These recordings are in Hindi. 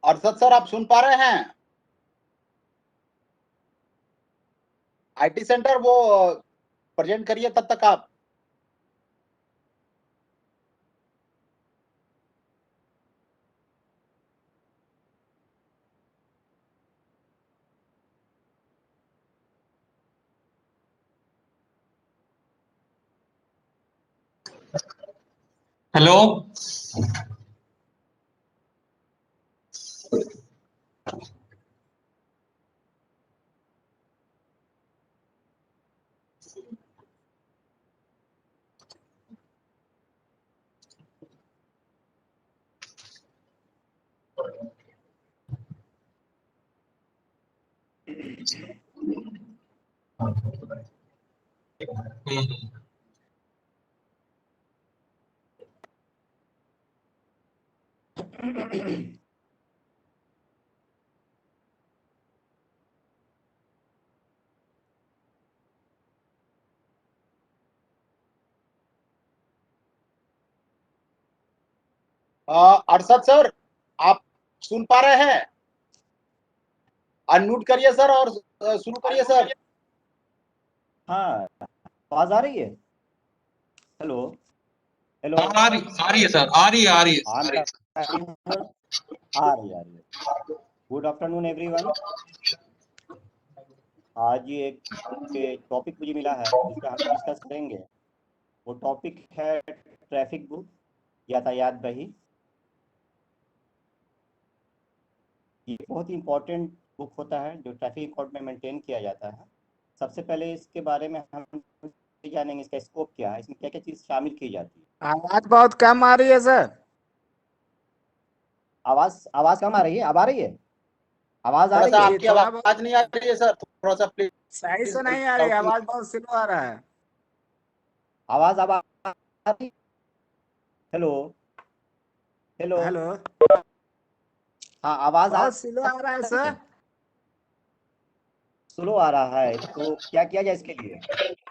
अरशद सर, आप सुन पा रहे हैं? आईटी सेंटर वो प्रेजेंट करिए तब तक आप। हेलो। अरशद सर, आप सुन पा रहे हैं? अनम्यूट करिए सर और शुरू करिए सर। हाँ, आवाज आ रही है? Hello hello. आ रही है सर, आ रही है आ रही है। Good afternoon everyone. आज ये एक टॉपिक मुझे मिला है जिसका हम डिस्कस करेंगे। वो टॉपिक है ट्रैफिक बुक, यातायात बही। ये बहुत ही इम्पोर्टेंट बुक होता है जो ट्रैफिक कोड में मेंटेन किया जाता है। सबसे पहले इसके बारे में हम जानेंगे, इसका स्कोप क्या है, इसमें क्या क्या चीज़ शामिल की जाती है। आवाज बहुत कम आ रही है सर। आवाज कम आ रही है? अब आ रही है? आवाज आ थोड़ा रही सा है? आपकी आवाज नहीं आ रही है सर, थोड़ा सा प्लीज। सही से नहीं आ रही है, आवाज बहुत स्लो आ रहा है। आवाज अब आ रही? हेलो हेलो हेलो, हाँ, आवाज बहुत स्लो आ रहा है सर। स्लो आ रहा है, तो क्या किया जाए इसके लिए?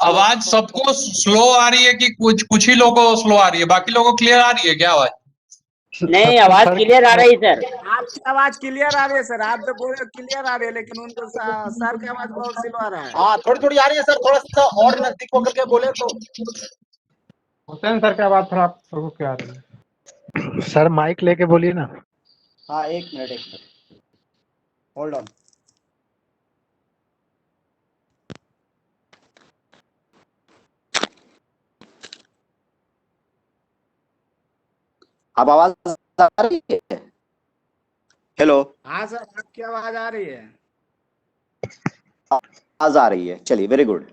आवाज सबको स्लो आ रही है कि कुछ ही लोगों को स्लो आ रही है, बाकी लोगों को क्लियर आ रही है क्या आवाज? नहीं, आवाज क्लियर आ रही सर। आपकी आवाज क्लियर आ रही है सर, आप तो पूरे क्लियर आ रही है, लेकिन उनको सर की आवाज बहुत स्लो आ रहा है। हाँ, थोड़ी थोड़ी आ रही है सर, थोड़ा सा और नजदीक होकर के बोले तो। हुसैन सर की आवाज थोड़ा आपको क्या आ रही है? सर माइक लेके बोलिए ना। हाँ, एक मिनट होल्ड ऑन। अब आवाज आ रही है? हेलो, हाँ सर, आपकी आवाज आ रही है। आवाज आ रही है, चलिए, वेरी गुड।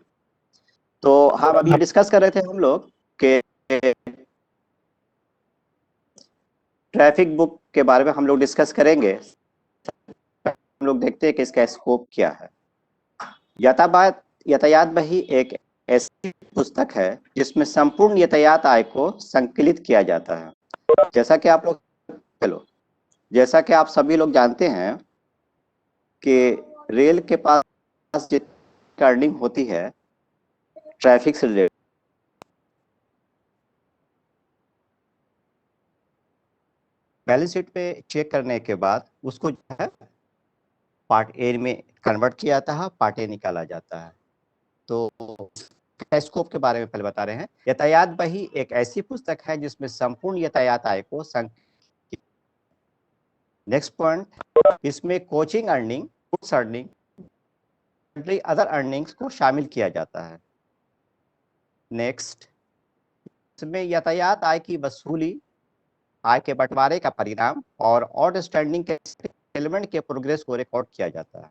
तो हम अभी डिस्कस कर रहे थे हम लोग के ट्रैफिक बुक के बारे में हम लोग डिस्कस करेंगे। हम लोग देखते हैं कि इसका स्कोप क्या है। यातायात बही एक ऐसी पुस्तक है जिसमें संपूर्ण यातायात आय को संकलित किया जाता है। जैसा कि आप सभी लोग जानते हैं कि रेल के पास जितनी अर्निंग होती है ट्रैफिक से रिलेटेड, बैलेंस शीट पे चेक करने के बाद उसको जो है पार्ट ए में कन्वर्ट किया जाता है, पार्ट ए निकाला जाता है। तो स्कोप के बारे में पहले बता रहे हैं। यातायात बही एक ऐसी पुस्तक है जिसमें संपूर्ण यातायात आय को नेक्स्ट पॉइंट, इसमें coaching earning, goods earning, other earnings को शामिल किया जाता है। नेक्स्ट, इसमें यातायात आय की वसूली, आय के बंटवारे का परिणाम और आउटस्टैंडिंग के एलिमेंट के प्रोग्रेस को रिकॉर्ड किया जाता है।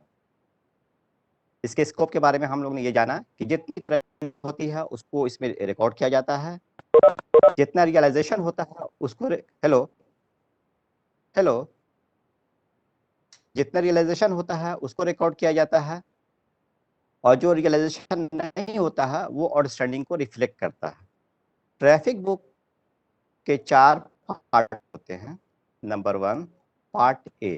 इसके स्कोप के बारे में हम लोग ने ये जाना कि जितनी होती है उसको इसमें रिकॉर्ड किया जाता है, जितना रियलाइजेशन होता है उसको हेलो जितना रियलाइजेशन होता है उसको रिकॉर्ड किया जाता है, और जो रियलाइजेशन नहीं होता है वो आउटस्टैंडिंग को रिफ्लेक्ट करता है। ट्रैफिक बुक के 4 पार्ट होते हैं। Number 1, part A.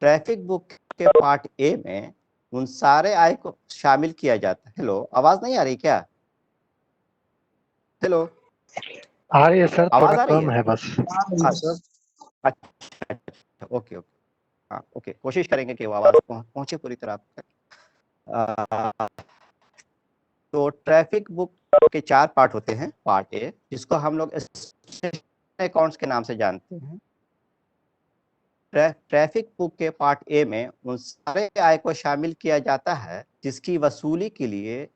Traffic book के पार्ट ए में उन सारे आय को शामिल किया जाता है। हेलो, आवाज नहीं आ रही क्या? हेलो, आ रही है सर, आवाज थोड़ा आ रही कम है बस। अच्छा, ओके ओके, हाँ ओके, कोशिश करेंगे कि वो आवाज़ पहुँचे पूरी तरह आप तक। तो ट्रैफिक बुक के 4 पार्ट होते हैं। पार्ट ए, जिसको हम लोग अकाउंट्स के नाम से जानते हैं। ट्रैफिक बुक के पार्ट ए में उन सारे आय को शामिल किया जाता है जिसकी वसूली के लिए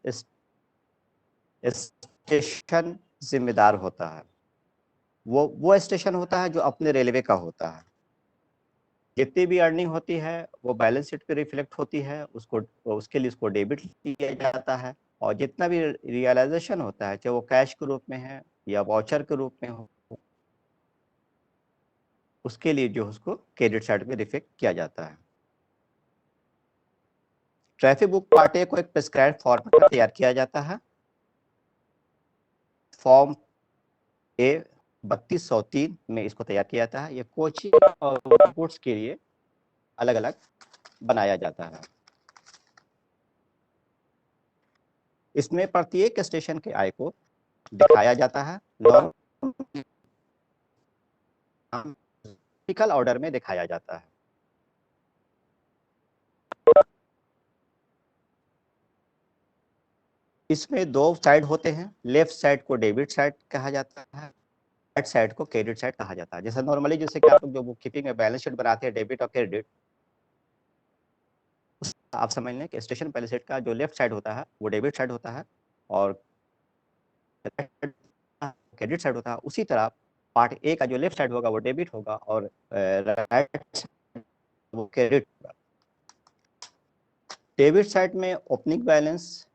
स्टेशन जिम्मेदार होता है। वो स्टेशन होता है जो अपने रेलवे का होता है। जितनी भी अर्निंग होती है वो बैलेंस शीट पे रिफ्लेक्ट होती है, उसको उसके लिए उसको डेबिट लिया जाता है। और जितना भी रियलाइजेशन होता है, चाहे वो कैश के रूप में है या वाउचर के रूप में हो, उसके लिए जो उसको क्रेडिट साइड पे रिफ्लेक्ट किया जाता है। ट्रैफिक बुक पार्ट ए को एक प्रिस्क्राइब फॉर्मेट में तैयार किया जाता है। फॉर्म ए 3203 में इसको तैयार किया जाता है। ये कोचिंग और गुड्स के लिए अलग अलग बनाया जाता है। इसमें प्रत्येक स्टेशन के आय को दिखाया जाता है। नॉर्मल ऑर्डर में दिखाया जाता है। इसमें 2 साइड होते हैं। लेफ्ट साइड को डेबिट साइड कहा जाता है, राइट साइड को क्रेडिट साइड कहा जाता है। जैसे नॉर्मली जैसे कि आप लोग जो बुक कीपिंग में बैलेंस शीट बनाते हैं डेबिट और क्रेडिट, आप समझ लें कि स्टेशन बैलेंस शीट का जो लेफ्ट साइड होता है वो डेबिट साइड होता है और क्रेडिट साइड होता है। उसी तरह पार्ट ए का जो लेफ्ट साइड होगा वो डेबिट होगा और राइट साइड वो क्रेडिट होगा। डेबिट साइड में ओपनिंग बैलेंस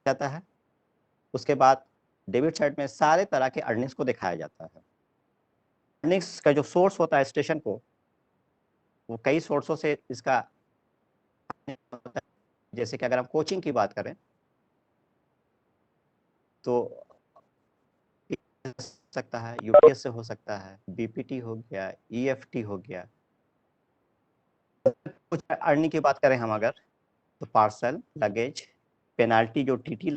जाता है। उसके बाद डेबिट साइड में सारे तरह के अर्निंग्स को दिखाया जाता है। अर्निंग्स का जो सोर्स होता है स्टेशन को, वो कई सोर्सों से इसका, जैसे कि अगर हम कोचिंग की बात करें तो सकता है यूपीएस से हो सकता है, बीपीटी हो गया, ईएफटी हो गया। कुछ अर्निंग की बात करें हम अगर, तो पार्सल, लगेज, पेनाल्टी जो टीटी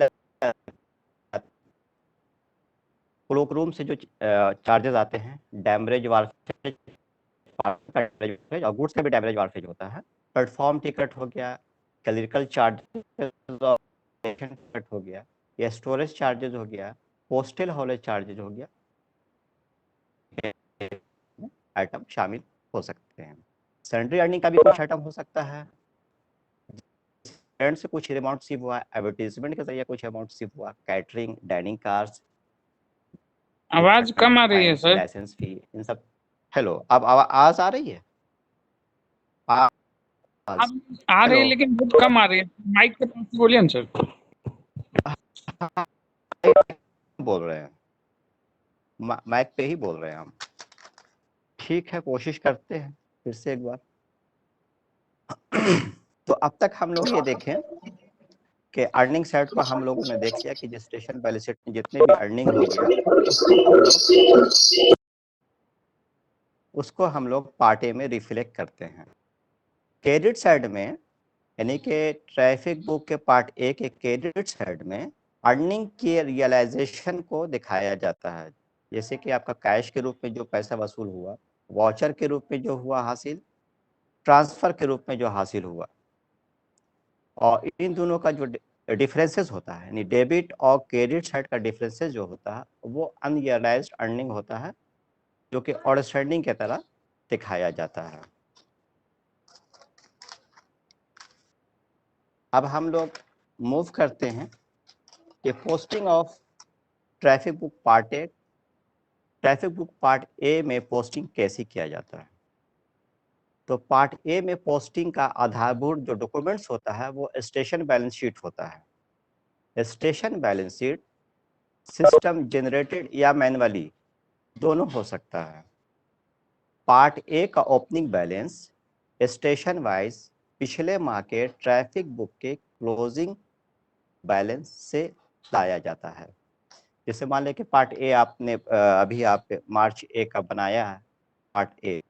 क्लोक रूम से जो चार्जेस आते हैं, डैमरेज वार्फेज और गुड्स का भी डैमरेज वार्फेज होता है। प्लेटफॉर्म टिकट हो गया, क्लरिकल चार्जेस हो गया, या स्टोरेज चार्जेस हो गया, पोस्टल हॉलेज चार्जेस हो गया, आइटम शामिल हो सकते हैं। सैलरी अर्निंग का भी कुछ आइटम हो सकता है। से कुछ अमाउंट सिप हुआ, एडवर्टीजमेंट के जरिए कुछ अमाउंट सिप हुआ, कैटरिंग, डाइनिंग कार्स, आवाज कम आ रही है सर। लाइसेंस फी, इन सब। हेलो, अब आवाज आ रही है? अब आ रही है लेकिन बहुत कम आ रही है। माइक के पास बोलिए ना सर। बोल रहे हैं, माइक पे ही बोल रहे हैं हम। ठीक है, कोशिश करते हैं फिर से एक बार। तो अब तक हम लोग ये देखें कि अर्निंग साइड को हम लोगों ने देख लिया कि जिस स्टेशन बैलेंस शीट में जितने भी अर्निंग हो गया उसको हम लोग पार्ट ए में रिफ्लेक्ट करते हैं। क्रेडिट साइड में, यानी कि ट्रैफिक बुक के पार्ट ए के क्रेडिट साइड में अर्निंग के रियलाइजेशन को दिखाया जाता है। जैसे कि आपका कैश के रूप में जो पैसा वसूल हुआ, वाउचर के रूप में जो हुआ हासिल, ट्रांसफर के रूप में जो हासिल हुआ। और इन दोनों का जो डिफरेंसेस होता है, यानी डेबिट और क्रेडिट साइड का डिफरेंसेस जो होता है वो अनरियलाइज्ड अर्निंग होता है, जो कि आउटस्टैंडिंग की तरह दिखाया जाता है। अब हम लोग मूव करते हैं कि posting of traffic book part A. Traffic book part A में पोस्टिंग कैसे किया जाता है? तो पार्ट ए में पोस्टिंग का आधारभूत जो डॉक्यूमेंट्स होता है वो स्टेशन बैलेंस शीट होता है। Station balance sheet system generated या मैन्युअली दोनों हो सकता है। पार्ट ए का ओपनिंग बैलेंस स्टेशन वाइज पिछले माह के ट्रैफिक बुक के क्लोजिंग बैलेंस से लाया जाता है। जैसे मान लें कि पार्ट ए आपने अभी आप मार्च ए का बनाया है, पार्ट ए,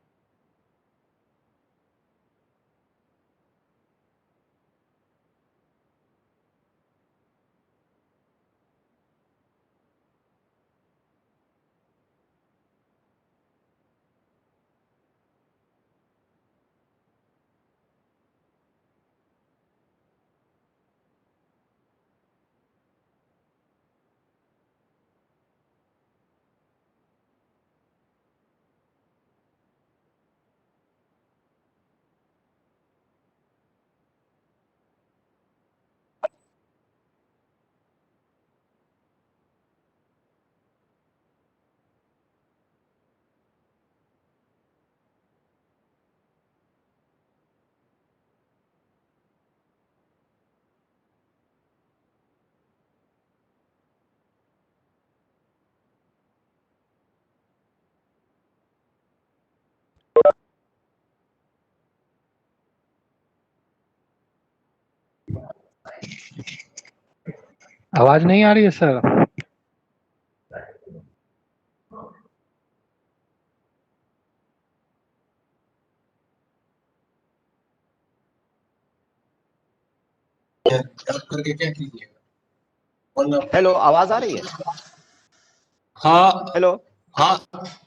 आवाज नहीं आ रही है सर। करके क्या कीजिएगा? हेलो, आवाज आ रही है? हाँ हेलो, हाँ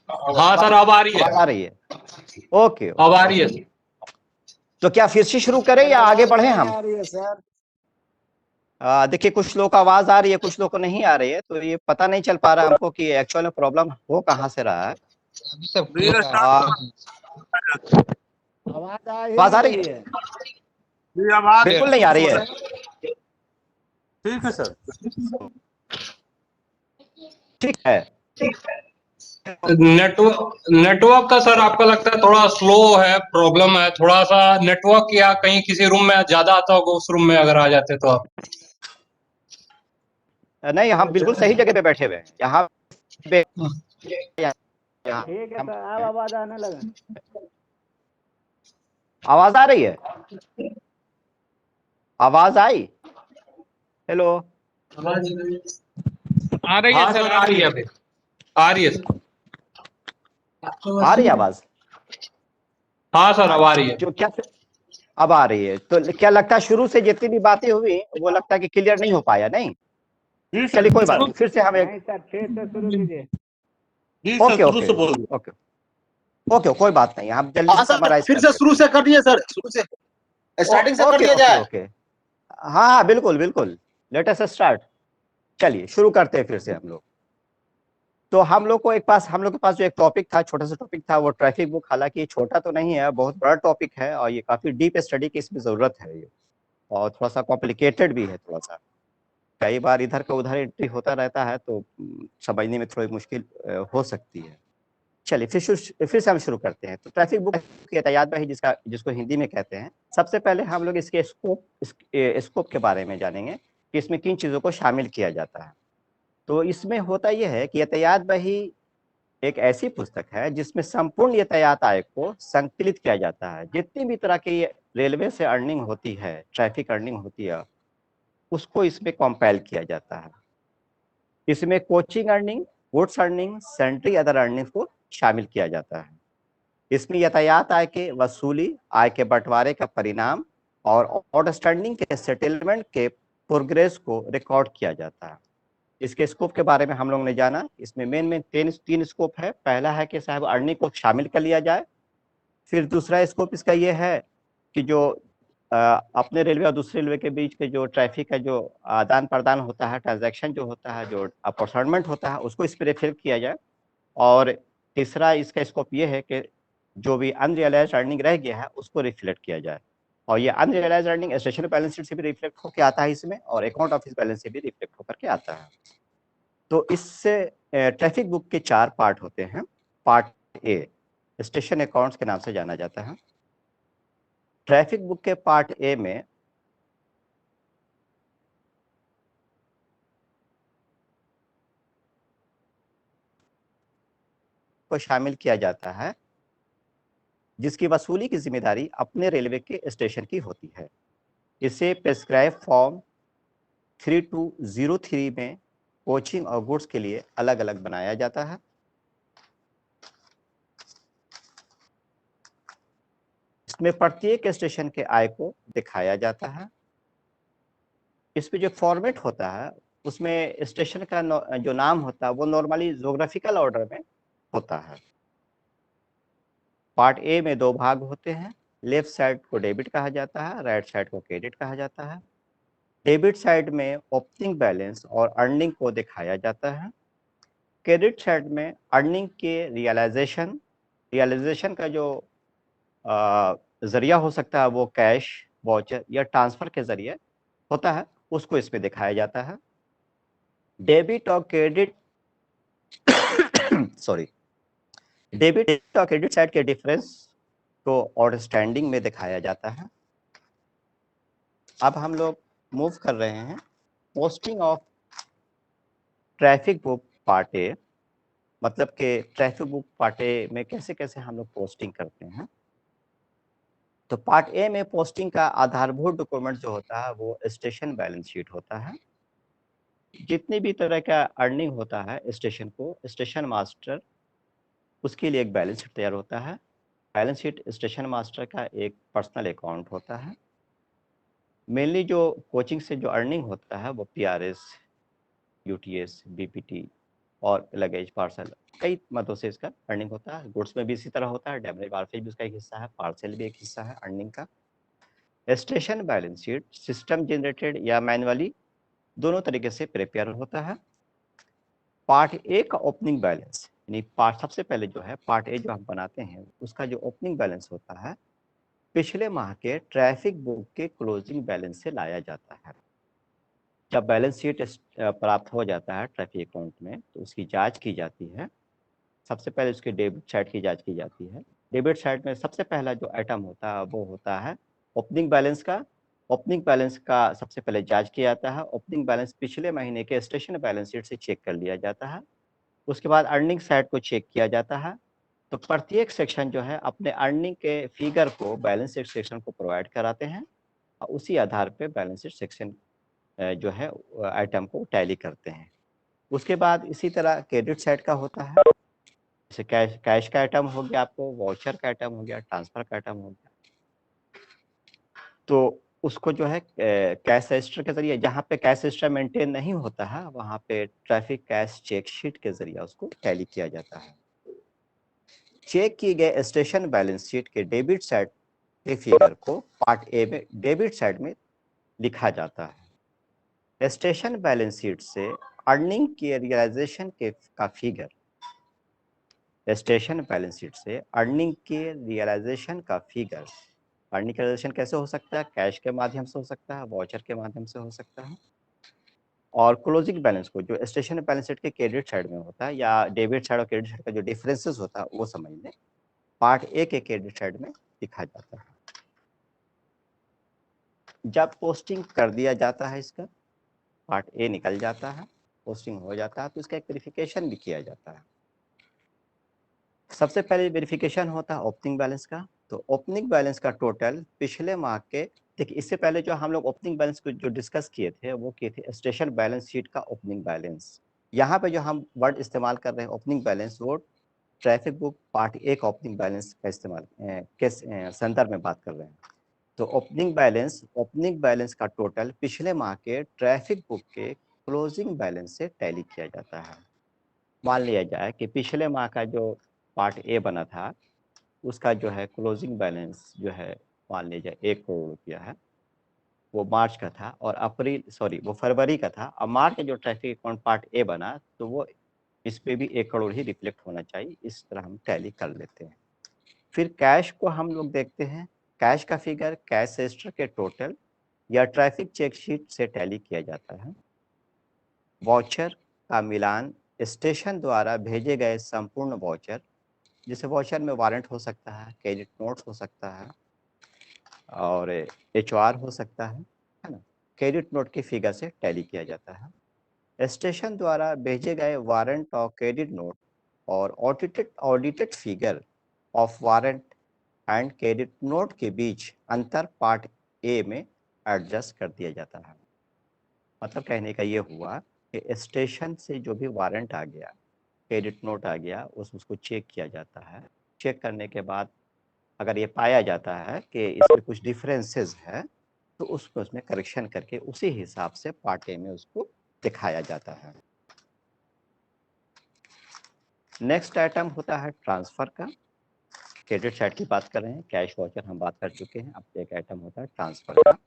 हाँ सर, अब आ रही आवाज आ है, रही है? ओके अब आ ओके रही है। ओके। तो क्या फिर से शुरू करें सर या आगे आवाज बढ़े नहीं हम? आ रही है सर। देखिए, कुछ लोग को आवाज आ रही है, कुछ लोग को नहीं आ रही है, तो ये पता नहीं चल पा रहा हमको कि एक्चुअल में प्रॉब्लम हो कहाँ से रहा है। आवाज आ ही आवाज आ नहीं रही रही है? है। जी आवाज बिल्कुल नहीं आ रही है। ठीक है सर। ठीक है। नेटवर्क का सर आपका लगता है थोड़ा स्लो है, प्रॉब्लम है थोड़ा सा नेटवर्क, या कहीं किसी रूम में ज्यादा आता होगा, उस रूम में अगर आ जाते तो आप। नहीं, हम बिल्कुल सही जगह पे बैठे हुए हैं यहाँ पे। यहाँ ठीक है हम सर, अब हैं। आवाज आने लगा। आवाज आ रही है? आवाज आई? हेलो, आ रही है सर, आ रही है, अभी आ रही है सर। आ रही है आवाज? हाँ सर, अब आ रही है। जो क्या अब आ रही है, तो क्या लगता है शुरू से जितनी भी बातें हुई वो लगता है कि क्लियर नहीं हो पाया? नहीं, जी चलिए सर, कोई बात नहीं, फिर से हम एक नहीं सर, फिर से शुरू कीजिए। जी सर, ओके शुरू ओके से बोलिए। ओके ओके, कोई बात नहीं, हम जल्दी हाँ से सर, समराइज फिर कर से देते शुरू हैं। से कर दिए सर, शुरू से स्टार्टिंग से कर ओके दिया ओके जाए। ओके, हाँ हाँ बिल्कुल बिल्कुल, लेट अस स्टार्ट। चलिए शुरू करते हैं फिर से हम लोग। तो हम लोग के पास जो एक टॉपिक था, छोटा सा टॉपिक था, वो ट्रैफिक बुक। हालांकि ये छोटा तो नहीं है, बहुत बड़ा टॉपिक है और ये काफी डीप स्टडी की इसमें जरूरत है ये, और थोड़ा सा कॉम्प्लिकेटेड भी है थोड़ा सा। कई बार इधर का उधर एंट्री होता रहता है, तो समझने में थोड़ी मुश्किल हो सकती है। चलिए फिर से हम शुरू करते हैं। तो ट्रैफिक बुक की यातायात है जिसको हिंदी में कहते हैं। सबसे पहले हम लोग इसके स्कोप के बारे में जानेंगे कि इसमें किन चीज़ों को शामिल किया जाता है। तो इसमें होता यह है कि यातायात बही एक ऐसी पुस्तक है जिसमें संपूर्ण यातायात आय को संकलित किया जाता है। जितनी भी तरह की रेलवे से अर्निंग होती है, ट्रैफिक अर्निंग होती है, उसको इसमें कंपाइल किया जाता है। इसमें coaching earning, goods earning, sundry other earning को शामिल किया जाता है। इसमें यातायात आय के वसूली, आय के बंटवारे का परिणाम और आउटस्टैंडिंग के सेटलमेंट के प्रोग्रेस को रिकॉर्ड किया जाता है। इसके स्कोप के बारे में हम लोग ने जाना। इसमें मेन तीन स्कोप है। पहला है कि साहब अर्निंग को शामिल कर लिया जाए। फिर दूसरा स्कोप इसका ये है कि जो अपने रेलवे और दूसरे रेलवे के बीच के जो ट्रैफिक का जो आदान प्रदान होता है, ट्रांजैक्शन जो होता है, जो अपॉर्चुनिमेंट होता है, उसको इस पर रिफ्लेक्ट किया जाए। और तीसरा इसका स्कोप ये है कि जो भी अनरियलाइज्ड अर्निंग रह गया है उसको रिफ्लेक्ट किया जाए। और ये unrealised earning station balance sheet से भी रिफ्लेक्ट होकर आता है इसमें, और अकाउंट ऑफिस बैलेंस से भी रिफ्लेक्ट होकर के आता है। तो इससे ट्रैफिक बुक के 4 पार्ट होते हैं। पार्ट ए स्टेशन अकाउंट्स के नाम से जाना जाता है। ट्रैफिक बुक के पार्ट ए में को शामिल किया जाता है जिसकी वसूली की जिम्मेदारी अपने रेलवे के स्टेशन की होती है। इसे प्रेस्क्राइब फॉर्म 3203 में कोचिंग और गुड्स के लिए अलग अलग बनाया जाता है। इसमें प्रत्येक स्टेशन के आय को दिखाया जाता है। इसमें जो फॉर्मेट होता है उसमें स्टेशन का जो नाम होता है वो नॉर्मली ज्योग्राफिकल ऑर्डर में होता है। पार्ट ए में 2 भाग होते हैं। लेफ्ट साइड को डेबिट कहा जाता है, राइट साइड को क्रेडिट कहा जाता है। डेबिट साइड में ओपनिंग बैलेंस और अर्निंग को दिखाया जाता है। क्रेडिट साइड में अर्निंग के रियलाइजेशन का जो जरिया हो सकता है वो कैश, वाउचर या ट्रांसफर के जरिए होता है, उसको इसमें दिखाया जाता है। डेबिट और क्रेडिट सॉरी डेबिट और क्रेडिट साइड के डिफरेंस को आउटस्टैंडिंग में दिखाया जाता है। अब हम लोग मूव कर रहे हैं posting of traffic book part A, मतलब कि ट्रैफिक बुक पार्ट ए में कैसे कैसे हम लोग पोस्टिंग करते हैं। तो पार्ट ए में पोस्टिंग का आधारभूत डॉक्यूमेंट जो होता है वो स्टेशन बैलेंस शीट होता है। जितनी भी तरह का अर्निंग होता है स्टेशन को, स्टेशन मास्टर उसके लिए एक बैलेंस शीट तैयार होता है। बैलेंस शीट स्टेशन मास्टर का एक पर्सनल अकाउंट होता है। मेनली जो कोचिंग से जो अर्निंग होता है वो पीआरएस, यूटीएस, बीपीटी और लगेज पार्सल कई मदों से इसका अर्निंग होता है। गुड्स में भी इसी तरह होता है, डैमेज वारफेज भी उसका एक हिस्सा है, पार्सल भी एक हिस्सा है अर्निंग का। Station balance sheet system generated या मैनुअली दोनों तरीके से प्रिपेयर होता है। पार्ट ए का ओपनिंग बैलेंस यानी पार्ट सबसे पहले जो है पार्ट ए जो हम बनाते हैं उसका जो ओपनिंग बैलेंस होता है पिछले माह के ट्रैफिक बुक के क्लोजिंग बैलेंस से लाया जाता है। जब बैलेंस शीट प्राप्त हो जाता है ट्रैफिक अकाउंट में तो उसकी जांच की जाती है। सबसे पहले उसके डेबिट साइड की जांच की जाती है। डेबिट साइड में सबसे पहला जो आइटम होता है वो होता है ओपनिंग बैलेंस का। ओपनिंग बैलेंस का सबसे पहले जांच किया जाता है। ओपनिंग बैलेंस पिछले महीने के स्टेशन बैलेंस शीट से चेक कर लिया जाता है। उसके बाद अर्निंग साइड को चेक किया जाता है। तो प्रत्येक सेक्शन जो है अपने अर्निंग के फिगर को बैलेंस शीट सेक्शन को प्रोवाइड कराते हैं और उसी आधार पे बैलेंस शीट सेक्शन जो है आइटम को टैली करते हैं। उसके बाद इसी तरह क्रेडिट साइड का होता है, जैसे कैश का आइटम हो गया, आपको वाउचर का आइटम हो गया, ट्रांसफर का आइटम हो गया। तो उसको जो है कैश रजिस्टर के जरिए, जहाँ पे कैश रजिस्टर मेंटेन नहीं होता है वहाँ पे ट्रैफिक कैश चेक शीट के जरिए उसको टैली किया जाता है। चेक किए गए स्टेशन बैलेंस शीट के डेबिट साइड के फिगर को पार्ट ए में डेबिट साइड में लिखा जाता है। स्टेशन बैलेंस शीट से अर्निंग के रियलाइजेशन के का फिगर, स्टेशन बैलेंस शीट से अर्निंग के रियलाइजेशन का फिगर, अर्निंग का रियलाइजेशन कैसे हो सकता है? कैश के माध्यम से हो सकता है, वाउचर के माध्यम से हो सकता है। और क्लोजिंग बैलेंस को जो स्टेशन बैलेंस शीट के क्रेडिट साइड में होता है या डेबिट साइड और क्रेडिट साइड का जो डिफरेंसेस होता है वो समझ लें, पार्ट ए के क्रेडिट साइड में लिखा जाता है। जब पोस्टिंग कर दिया जाता है, इसका पार्ट ए निकल जाता है, पोस्टिंग हो जाता है, तो इसका एक वेरिफिकेशन भी किया जाता है। सबसे पहले वेरिफिकेशन होता है ओपनिंग बैलेंस का। तो ओपनिंग बैलेंस का टोटल पिछले माह के, देखिए इससे पहले जो हम लोग ओपनिंग बैलेंस को जो डिस्कस किए थे वो किए थे स्टेशन बैलेंस शीट का ओपनिंग बैलेंस। यहाँ पे जो हम वर्ड इस्तेमाल कर रहे हैं ओपनिंग बैलेंस, वो ट्रैफिक बुक पार्ट ए का ओपनिंग बैलेंस का इस्तेमाल के संदर्भ में बात कर रहे हैं। तो ओपनिंग बैलेंस का टोटल पिछले माह के ट्रैफिक बुक के क्लोजिंग बैलेंस से टैली किया जाता है। मान लिया जाए कि पिछले माह का जो पार्ट ए बना था उसका जो है क्लोजिंग बैलेंस जो है मान लिया जाए 1 करोड़ रुपया है, वो मार्च का था, और वो फरवरी का था। और मार्च का जो ट्रैफिक अकाउंट पार्ट ए बना तो वो इस पे भी 1 करोड़ ही रिफ्लेक्ट होना चाहिए। इस तरह हम टैली कर लेते हैं। फिर कैश को हम लोग देखते हैं। कैश का फिगर कैश रजिस्टर के टोटल या ट्रैफिक चेक शीट से टैली किया जाता है। वाउचर का मिलान स्टेशन द्वारा भेजे गए संपूर्ण वाउचर, जैसे वाउचर में वारंट हो सकता है, क्रेडिट नोट हो सकता है और HR हो सकता है ना, क्रेडिट नोट के फिगर से टैली किया जाता है। स्टेशन द्वारा भेजे गए वारंट और क्रेडिट नोट और audited figure of warrant and credit note के बीच अंतर पार्ट ए में एडजस्ट कर दिया जाता है। मतलब कहने का ये हुआ कि स्टेशन से जो भी वारंट आ गया, क्रेडिट नोट आ गया, उसको चेक किया जाता है। चेक करने के बाद अगर ये पाया जाता है कि इसमें कुछ डिफरेंसेस है तो उसको उसमें करेक्शन करके उसी हिसाब से पार्ट ए में उसको दिखाया जाता है। नेक्स्ट आइटम होता है ट्रांसफर का। क्रेडिट साइड की बात कर रहे हैं, कैश वाउचर हम बात कर चुके हैं। अब एक आइटम होता है ट्रांसफर का।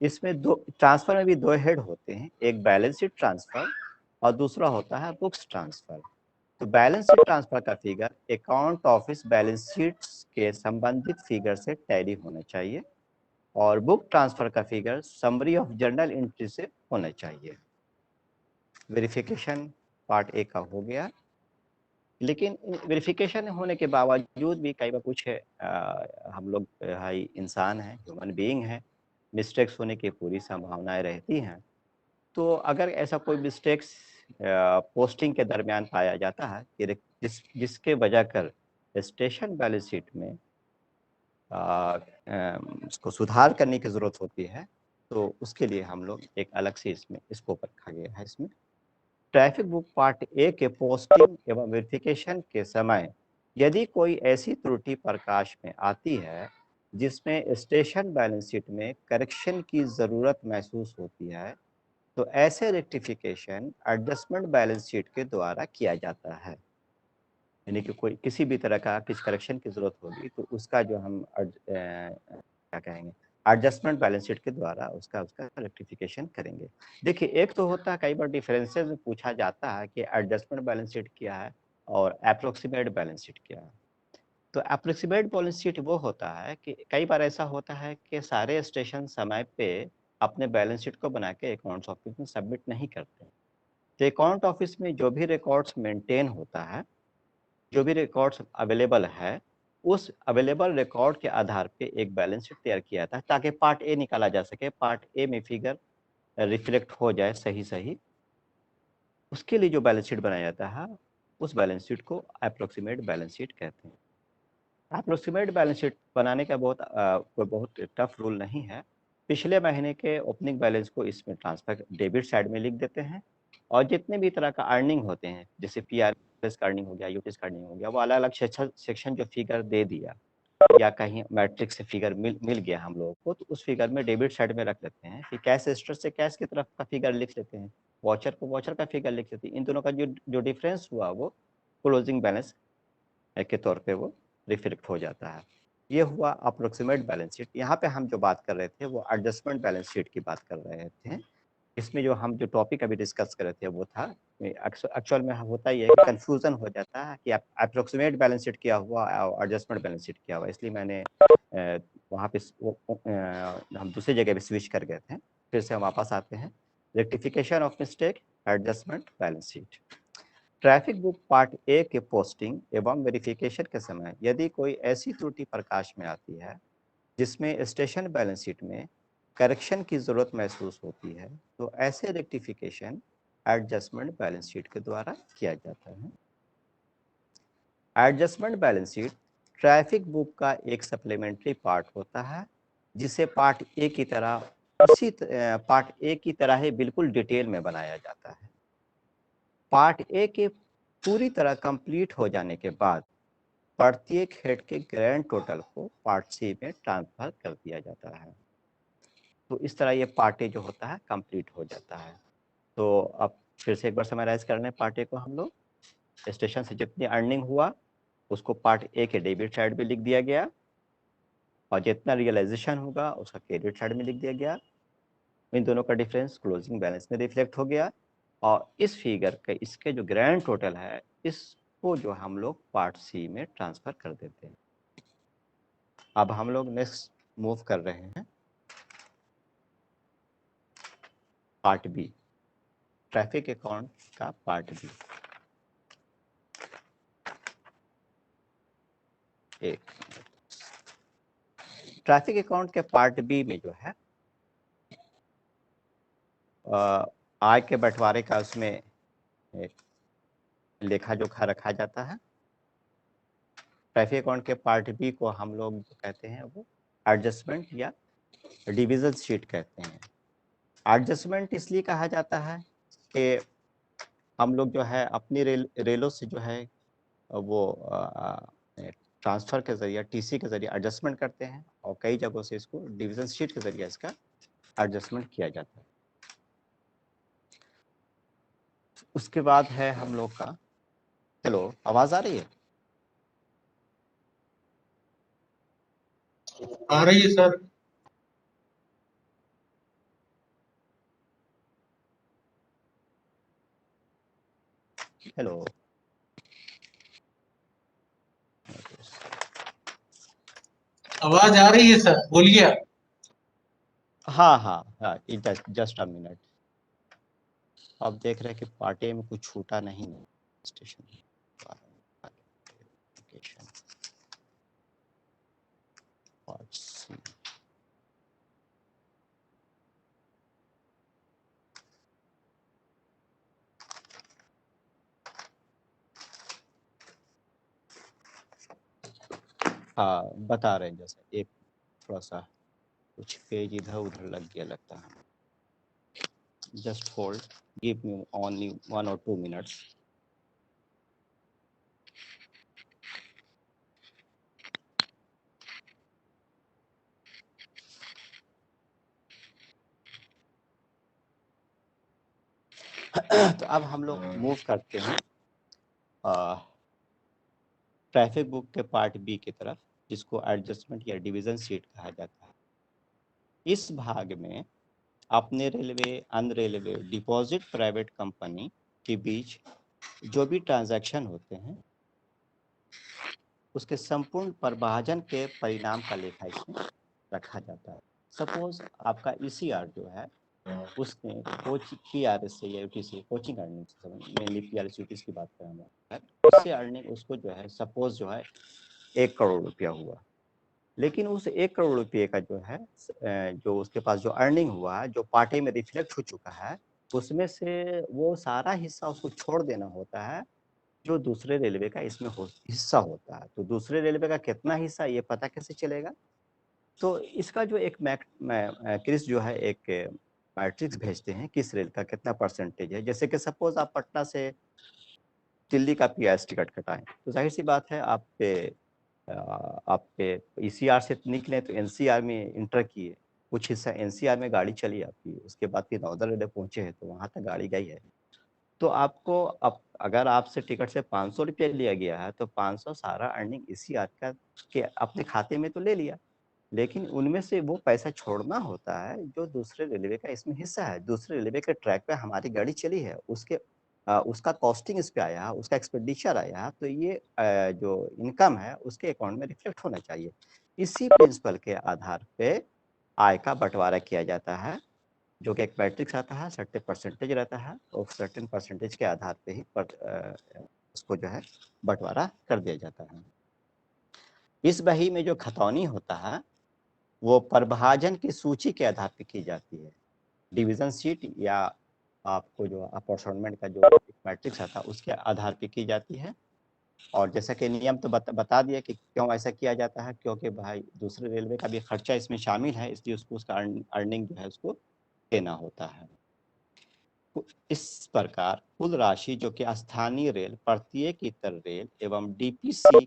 इसमें ट्रांसफर में भी 2 हेड होते हैं, एक बैलेंस शीट ट्रांसफर और दूसरा होता है बुक्स ट्रांसफर। तो बैलेंस शीट ट्रांसफर का figure account office balance sheets के संबंधित फिगर से टैली होना चाहिए और बुक ट्रांसफर का figure summary of journal entry से होना चाहिए। वेरिफिकेशन पार्ट ए का हो गया, लेकिन वेरिफिकेशन होने के बावजूद भी कई बार कुछ हम लोग हाई इंसान हैं, ह्यूमन बीइंग हैं, मिस्टेक्स होने की पूरी संभावनाएं रहती हैं। तो अगर ऐसा कोई मिस्टेक्स पोस्टिंग के दरमियान पाया जाता है कि जिसके वजह कर स्टेशन बैलेंस शीट में उसको सुधार करने की ज़रूरत होती है, तो उसके लिए हम लोग एक अलग से इसमें स्कोप रखा गया है। इसमें ट्रैफिक बुक पार्ट ए के पोस्टिंग एवं वेरिफिकेशन के समय यदि कोई ऐसी त्रुटि प्रकाश में आती है जिसमें स्टेशन बैलेंस शीट में करेक्शन की ज़रूरत महसूस होती है, तो ऐसे रेक्टिफिकेशन एडजस्टमेंट बैलेंस शीट के द्वारा किया जाता है। यानी कि कोई किसी भी तरह का किसी करेक्शन की ज़रूरत होगी तो उसका जो हम क्या कहेंगे एडजस्टमेंट बैलेंस शीट के द्वारा उसका रेक्टिफिकेशन करेंगे। देखिए, एक तो होता है, कई बार डिफरेंसेस में पूछा जाता है कि एडजस्टमेंट बैलेंस शीट क्या है और अप्रोक्सीमेट बैलेंस शीट क्या है। तो अप्रोक्सीमेट बैलेंस शीट वो होता है कि कई बार ऐसा होता है कि सारे स्टेशन समय पे अपने बैलेंस शीट को बना के अकाउंट्स ऑफिस में सबमिट नहीं करते। तो अकाउंट ऑफिस में जो भी रिकॉर्ड्स मेंटेन होता है, जो भी रिकॉर्ड्स अवेलेबल है, उस अवेलेबल रिकॉर्ड के आधार पे एक बैलेंस शीट तैयार किया जाता है ताकि पार्ट ए निकाला जा सके, पार्ट ए में फिगर रिफ्लेक्ट हो जाए सही। उसके लिए जो बैलेंस शीट बनाया जाता है, उस बैलेंस शीट को अप्रोक्सीमेट बैलेंस शीट कहते हैं। अप्रोक्सीमेट बैलेंस शीट बनाने का कोई बहुत टफ रूल नहीं है। पिछले महीने के ओपनिंग बैलेंस को इसमें ट्रांसफर डेबिट साइड में लिख देते हैं और जितने भी तरह का अर्निंग होते हैं, जैसे पीआरएस का अर्निंग हो गया, यूटीएस का अर्निंग हो गया, वो अलग अलग सेक्शन जो फिगर दे दिया या कहीं मैट्रिक्स से फिगर मिल गया हम लोगों को, तो उस फिगर में डेबिट साइड में रख लेते हैं। कि कैश रजिस्टर से कैश की तरफ का फिगर लिख लेते हैं, वॉचर को वॉचर का फिगर लिख लेते हैं। इन दोनों का जो डिफरेंस हुआ वो क्लोजिंग बैलेंस के तौर पे वो रिफ्लेक्ट हो जाता है। ये हुआ अप्रोक्सीमेट बैलेंस शीट। यहाँ पे हम जो बात कर रहे थे वो एडजस्टमेंट बैलेंस शीट की बात कर रहे थे। इसमें जो हम जो टॉपिक अभी डिस्कस कर रहे थे वो था, एक्चुअल में होता ही है कि कंफ्यूजन हो जाता है कि अप्रोक्सीमेट बैलेंस शीट क्या हुआ और एडजस्टमेंट बैलेंस शीट क्या हुआ। इसलिए मैंने वहाँ पे हम दूसरी जगह पे स्विच कर गए थे। फिर से हम वापस आते हैं। Rectification of mistake, adjustment balance sheet. Traffic book part A के पोस्टिंग एवं वेरिफिकेशन के समय यदि कोई ऐसी त्रुटि प्रकाश में आती है जिसमें स्टेशन बैलेंस शीट में करेक्शन की जरूरत महसूस होती है, तो ऐसे रेक्टिफिकेशन एडजस्टमेंट बैलेंस शीट के द्वारा किया जाता है। Adjustment balance sheet traffic book का एक सप्लीमेंट्री पार्ट होता है जिसे पार्ट ए की तरह ही बिल्कुल डिटेल में बनाया जाता है। पार्ट ए के पूरी तरह कंप्लीट हो जाने के बाद प्रत्येक हेड के ग्रैंड टोटल को पार्ट सी में ट्रांसफर कर दिया जाता है। तो इस तरह ये पार्ट ए जो होता है कंप्लीट हो जाता है। तो अब फिर से एक बार समराइज करने पार्ट ए को हम लोग, स्टेशन से जितनी अर्निंग हुआ उसको पार्ट ए के डेबिट साइड में लिख दिया गया और जितना रियलाइजेशन होगा उसका क्रेडिट साइड में लिख दिया गया। इन दोनों का डिफरेंस क्लोजिंग बैलेंस में रिफ्लेक्ट हो गया और इस फिगर के इसके जो ग्रैंड टोटल है इसको जो हम लोग पार्ट सी में ट्रांसफर कर देते हैं। अब हम लोग नेक्स्ट मूव कर रहे हैं पार्ट बी, ट्रैफिक अकाउंट का पार्ट बी। एक ट्रैफिक अकाउंट के पार्ट बी में जो है आय के बंटवारे का उसमें लेखा जोखा रखा जाता है। ट्रैफिक अकाउंट के पार्ट बी को हम लोग जो कहते हैं वो एडजस्टमेंट या डिविजन शीट कहते हैं। एडजस्टमेंट इसलिए कहा जाता है कि हम लोग जो है अपनी रेलों से जो है वो ट्रांसफर के जरिए टीसी के जरिए एडजस्टमेंट करते हैं और कई जगहों से इसको डिवीजन शीट के जरिए इसका एडजस्टमेंट किया जाता है। उसके बाद है हम लोग का, चलो आवाज आ रही है? आ रही है सर। हेलो, आवाज आ रही है सर, बोलिए। हाँ हाँ हाँ, जस्ट अ मिनट। अब देख रहे हैं कि पार्ट ए में कुछ छूटा नहीं है। स्टेशन पार्ट सी, हाँ बता रहे हैं, जैसे एक थोड़ा सा कुछ पेज इधर उधर लग गया लगता है। Just hold, give me only 1 or 2 minutes। तो अब हम लोग मूव करते हैं ट्रैफिक बुक के पार्ट बी की तरफ, जिसको एडजस्टमेंट या डिवीजन शीट कहा जाता है। इस भाग में अपने रेलवे, अन रेलवे, डिपॉजिट प्राइवेट कंपनी के बीच जो भी ट्रांजैक्शन होते हैं उसके संपूर्ण प्रभाजन के परिणाम का लेखा इसमें रखा जाता है। सपोज आपका ईसीआर जो है उसने पीआरएस से या यूटीसी कोचिंग अर्निंग से, मेनली पीआरएस यूटीसी की बात कर रहा हूँ, उससे अर्निंग उसको जो है सपोज जो है 1 करोड़ रुपया हुआ, लेकिन उस 1 करोड़ रुपये का जो है जो उसके पास जो अर्निंग हुआ है, जो पार्ट ए में रिफ्लेक्ट हो चुका है, उसमें से वो सारा हिस्सा उसको छोड़ देना होता है जो दूसरे रेलवे का इसमें हिस्सा होता है। तो दूसरे रेलवे का कितना हिस्सा ये पता कैसे चलेगा? तो इसका जो एक क्रिस जो है एक मैट्रिक्स भेजते हैं, किस रेल का कितना परसेंटेज है। जैसे कि सपोज आप पटना से दिल्ली का पीआरएस टिकट कटाएं, तो जाहिर सी बात है आपके ईसीआर से निकले तो एनसीआर में इंटर किए, कुछ हिस्सा एनसीआर में गाड़ी चली आपकी, उसके बाद फिर नौदर रेलवे पहुंचे हैं तो वहां तक गाड़ी गई है। तो आपको अगर आपसे टिकट से 500 रुपये लिया गया है तो 500 सारा अर्निंग ईसीआर का के अपने खाते में तो ले लिया, लेकिन उनमें से वो पैसा छोड़ना होता है जो दूसरे रेलवे का इसमें हिस्सा है। दूसरे रेलवे के ट्रैक पे हमारी गाड़ी चली है, उसका कॉस्टिंग इस पे आया, उसका एक्सपेंडिचर आया, तो ये जो इनकम है उसके अकाउंट में रिफ्लेक्ट होना चाहिए। इसी प्रिंसिपल के आधार पे आय का बंटवारा किया जाता है, जो कि एक मैट्रिक्स आता है, सर्टेन परसेंटेज रहता है, और सर्टेन परसेंटेज के आधार पे ही उसको जो है बंटवारा कर दिया जाता है। इस बही में जो खतौनी होता है वो प्रभाजन की सूची के आधार पे की जाती है। डिवीजन शीट या आपको जो अपॉर्चुनिटी का जो मैट्रिक्स आता है उसके आधार पे की जाती है। और जैसा कि नियम तो बता दिया कि क्यों ऐसा किया जाता है, क्योंकि भाई दूसरे रेलवे का भी खर्चा इसमें शामिल है, इसलिए उसको उसका अर्निंग जो है उसको देना होता है। इस प्रकार कुल राशि जो कि स्थानीय रेल, प्रत्येक इतर रेल एवं डीपीसी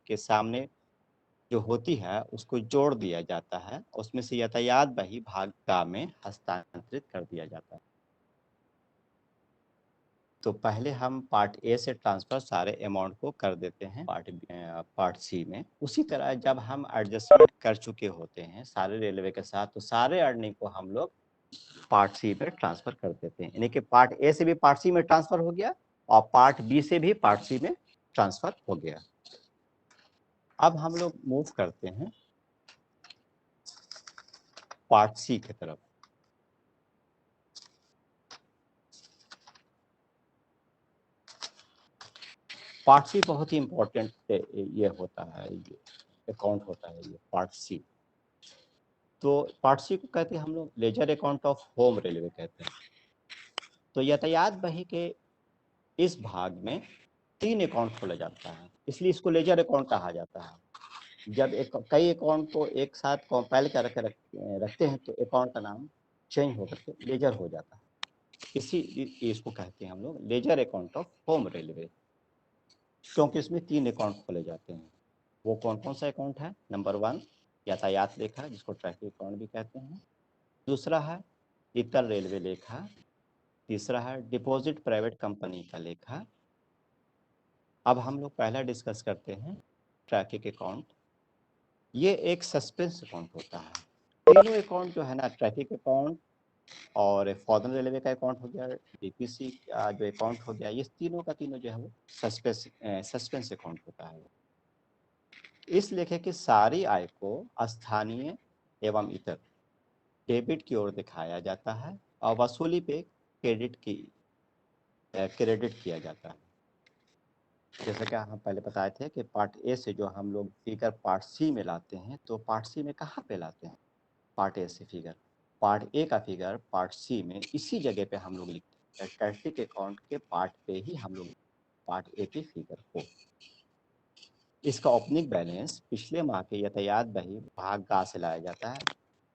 के सामने जो होती है उसको जोड़ दिया जाता है, उसमें से यातायात बही भाग का में हस्तांतरित कर दिया जाता है। तो पहले हम पार्ट ए से ट्रांसफर सारे अमाउंट को कर देते हैं पार्ट सी में। उसी तरह जब हम एडजस्टमेंट कर चुके होते हैं सारे रेलवे के साथ, तो सारे अर्निंग को हम लोग पार्ट सी में ट्रांसफर कर देते हैं। यानी कि पार्ट ए से भी पार्ट सी में ट्रांसफर हो गया और पार्ट बी से भी पार्ट सी में ट्रांसफर हो गया। अब हम लोग मूव करते हैं पार्ट सी की तरफ। पार्ट सी बहुत ही इंपॉर्टेंट ये होता है, ये अकाउंट होता है ये पार्ट सी। तो पार्ट सी को कहते हैं हम लोग ledger account of home railway कहते हैं। तो यातायात बही के इस भाग में 3 अकाउंट खोला जाता है, इसलिए इसको लेजर अकाउंट कहा जाता है। जब कई अकाउंट को एक साथ कंपाइल करके रखते हैं तो अकाउंट का नाम चेंज होकर के लेजर हो जाता है। इसको कहते हैं हम लोग ledger account of home railway, क्योंकि इसमें 3 अकाउंट खोले जाते हैं। वो कौन कौन सा अकाउंट है? नंबर 1 यातायात लेखा, जिसको ट्रैफिक अकाउंट भी कहते हैं। दूसरा है इतर रेलवे लेखा। तीसरा है डिपॉजिट प्राइवेट कंपनी का लेखा। अब हम लोग पहला डिस्कस करते हैं ट्रैफिक अकाउंट। ये एक सस्पेंस अकाउंट होता है। तीनों अकाउंट जो है ना, ट्रैफिक अकाउंट और फॉरेन रेलवे का अकाउंट हो गया, डीपीसी का जो अकाउंट हो गया, ये तीनों का तीनों जो है वो सस्पेंस अकाउंट होता है। इस लेखे की सारी आय को स्थानीय एवं इतर डेबिट की ओर दिखाया जाता है और वसूली पे क्रेडिट किया जाता है। जैसा कि हम पहले बताए थे कि पार्ट ए से जो हम लोग फिगर पार्ट सी में लाते हैं, तो पार्ट सी में कहाँ पे लाते हैं? पार्ट ए से फिगर, पार्ट ए का फिगर पार्ट सी में इसी जगह पे हम लोग लिखते हैं। ट्रैफिक अकाउंट के पार्ट पे ही हम लोग पार्ट ए की फिगर को। इसका ओपनिंग बैलेंस पिछले माह के यातायात बही भाग गा से लाया जाता है।